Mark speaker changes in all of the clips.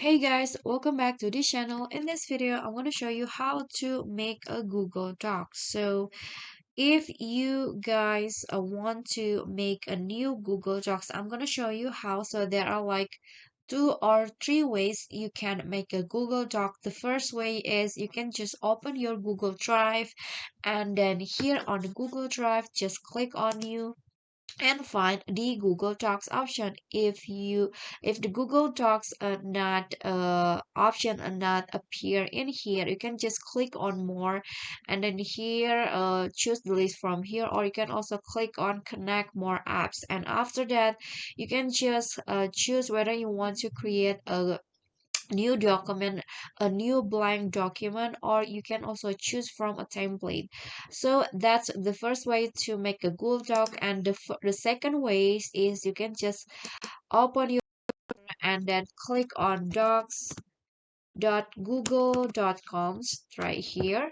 Speaker 1: Hey guys, welcome back to this channel. In this video, I'm going to show you how to make a Google Docs. So if you guys want to make a new Google Docs, I'm going to show you how. So there are like two or three ways you can make a Google Doc. The first way is you can just open your Google Drive, and then here on the Google Drive, just click on new and find the Google Docs option. If the Google Docs not option not appear in here, you can just click on more, and then here choose the list from here, or you can also click on connect more apps, and after that you can just choose whether you want to create a new document, a new blank document, or you can also choose from a template. So that's the first way to make a Google Doc, and the second way is you can just open your and then click on docs.google.com right here,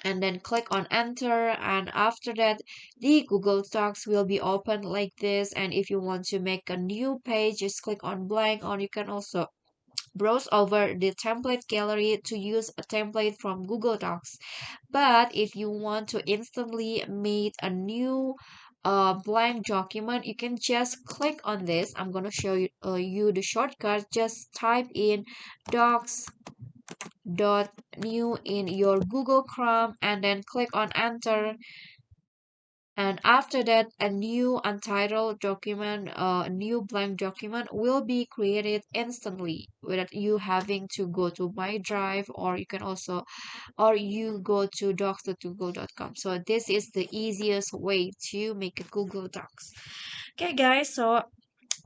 Speaker 1: and then click on enter, and after that the Google Docs will be open like this. And if you want to make a new page, just click on blank, or you can also browse over the template gallery to use a template from Google Docs. But if you want to instantly make a new blank document, you can just click on this. I'm gonna show you the shortcut. Just type in docs.new in your Google Chrome, and then click on enter, and after that a new untitled document, a new blank document will be created instantly without you having to go to my drive, or you can also or you go to docs.google.com. So this is the easiest way to make a Google Docs. Okay guys, so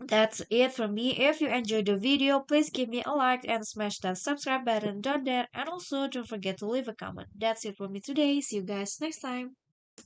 Speaker 1: that's it from me. If you enjoyed the video, please give me a like and smash that subscribe button down there, and also don't forget to leave a comment. That's it for me today. See you guys next time.